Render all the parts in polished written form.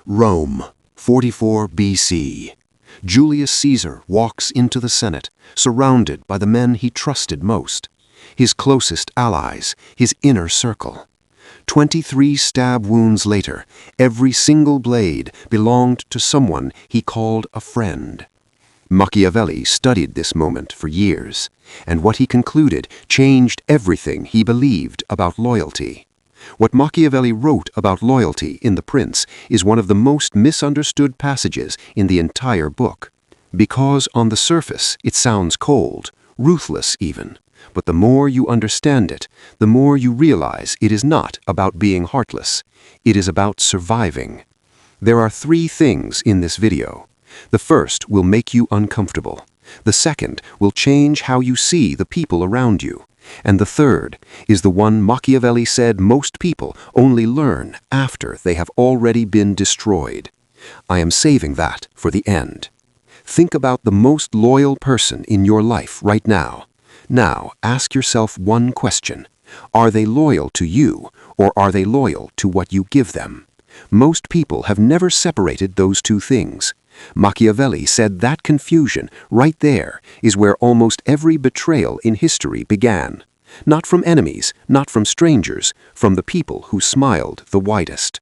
Rome, 44 BC. Julius Caesar walks into the Senate, surrounded by the men he trusted most, his closest allies, his inner circle. 23 stab wounds later, every single blade belonged to someone he called a friend. Machiavelli studied this moment for years, and what he concluded changed everything he believed about loyalty. What Machiavelli wrote about loyalty in The Prince is one of the most misunderstood passages in the entire book. Because on the surface it sounds cold, ruthless even, but the more you understand it, the more you realize it is not about being heartless. It is about surviving. There are 3 things in this video. The first will make you uncomfortable. The second will change how you see the people around you. And the third is the one Machiavelli said most people only learn after they have already been destroyed. I am saving that for the end. Think about the most loyal person in your life right now. Now, ask yourself one question. Are they loyal to you, or are they loyal to what you give them? Most people have never separated those 2 things. Machiavelli said that confusion right there is where almost every betrayal in history began. Not from enemies, not from strangers, from the people who smiled the widest.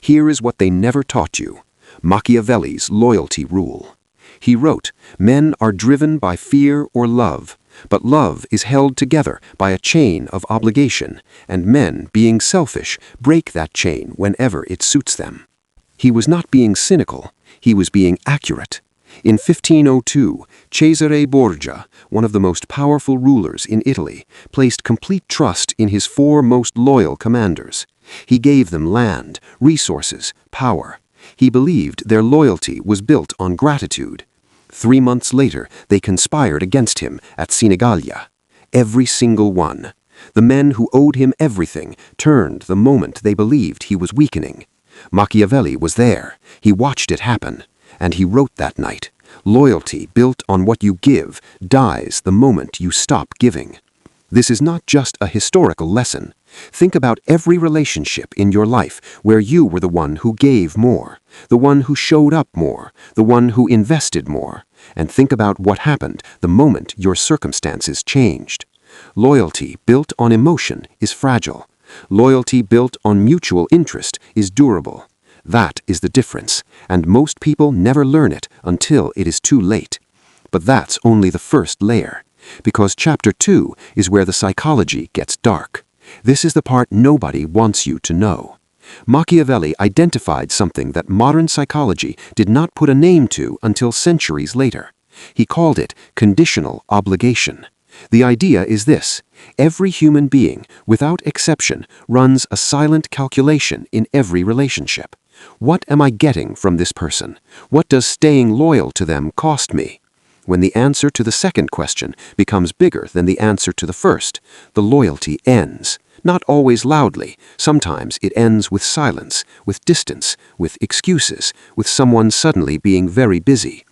Here is what they never taught you. Machiavelli's loyalty rule. He wrote, "Men are driven by fear or love, but love is held together by a chain of obligation, and men, being selfish, break that chain whenever it suits them." He was not being cynical. He was being accurate. In 1502, Cesare Borgia, one of the most powerful rulers in Italy, placed complete trust in his 4 most loyal commanders. He gave them land, resources, power. He believed their loyalty was built on gratitude. 3 months later, they conspired against him at Sinigalia. Every single one. The men who owed him everything turned the moment they believed he was weakening. Machiavelli was there. He watched it happen. And he wrote that night, "Loyalty built on what you give dies the moment you stop giving." This is not just a historical lesson. Think about every relationship in your life where you were the one who gave more, the one who showed up more, the one who invested more, and think about what happened the moment your circumstances changed. Loyalty built on emotion is fragile. Loyalty built on mutual interest is durable. That is the difference, and most people never learn it until it is too late. But that's only the first layer, because chapter 2 is where the psychology gets dark. This is the part nobody wants you to know. Machiavelli identified something that modern psychology did not put a name to until centuries later. He called it conditional obligation. The idea is this: every human being, without exception, runs a silent calculation in every relationship. What am I getting from this person? What does staying loyal to them cost me? When the answer to the second question becomes bigger than the answer to the first, the loyalty ends. Not always loudly. Sometimes it ends with silence, with distance, with excuses, with someone suddenly being very busy.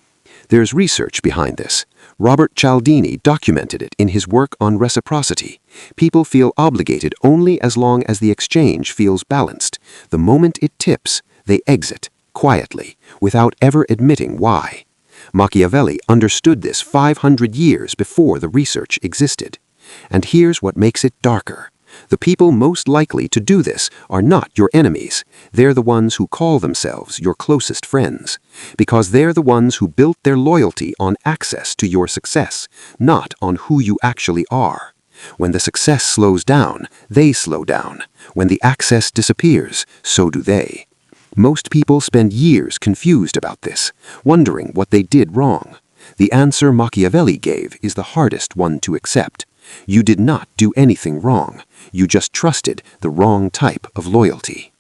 There's research behind this. Robert Cialdini documented it in his work on reciprocity. People feel obligated only as long as the exchange feels balanced. The moment it tips, they exit, quietly, without ever admitting why. Machiavelli understood this 500 years before the research existed. And here's what makes it darker. The people most likely to do this are not your enemies. They're the ones who call themselves your closest friends, because they're the ones who built their loyalty on access to your success, not on who you actually are. When the success slows down, they slow down. When the access disappears, so do they. Most people spend years confused about this, wondering what they did wrong. The answer Machiavelli gave is the hardest one to accept. You did not do anything wrong. You just trusted the wrong type of loyalty.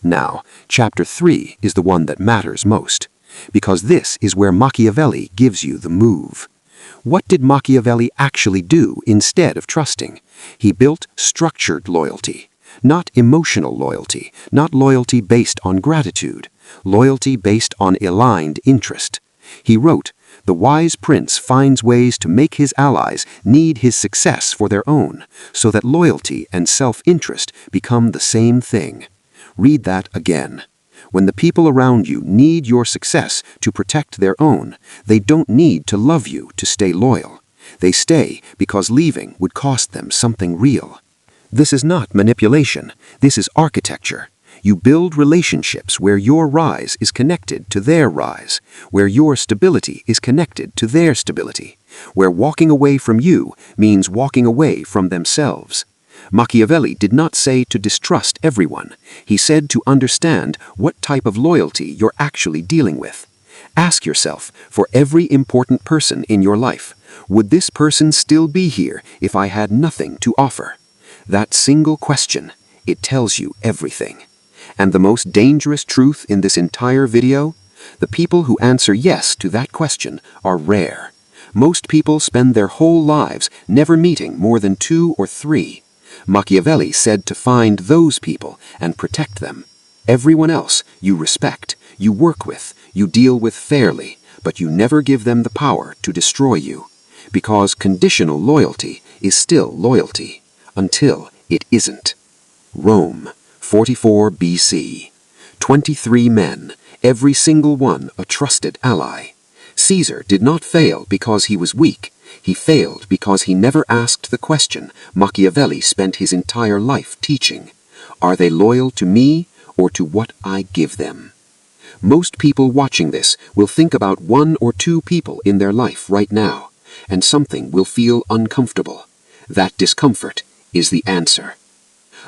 Now, chapter 3 is the one that matters most, because this is where Machiavelli gives you the move. What did Machiavelli actually do instead of trusting? He built structured loyalty, not emotional loyalty, not loyalty based on gratitude, loyalty based on aligned interest. He wrote, "The wise prince finds ways to make his allies need his success for their own, so that loyalty and self-interest become the same thing." Read that again. When the people around you need your success to protect their own, they don't need to love you to stay loyal. They stay because leaving would cost them something real. This is not manipulation. This is architecture. You build relationships where your rise is connected to their rise, where your stability is connected to their stability, where walking away from you means walking away from themselves. Machiavelli did not say to distrust everyone. He said to understand what type of loyalty you're actually dealing with. Ask yourself, for every important person in your life, would this person still be here if I had nothing to offer? That single question, it tells you everything. And the most dangerous truth in this entire video? The people who answer yes to that question are rare. Most people spend their whole lives never meeting more than 2 or 3. Machiavelli said to find those people and protect them. Everyone else you respect, you work with, you deal with fairly, but you never give them the power to destroy you. Because conditional loyalty is still loyalty, until it isn't. Rome, 44 BC. 23 men, every single one a trusted ally. Caesar did not fail because he was weak. He failed because he never asked the question Machiavelli spent his entire life teaching. Are they loyal to me or to what I give them? Most people watching this will think about 1 or 2 people in their life right now, and something will feel uncomfortable. That discomfort is the answer.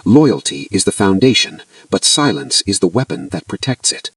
Loyalty is the foundation, but silence is the weapon that protects it.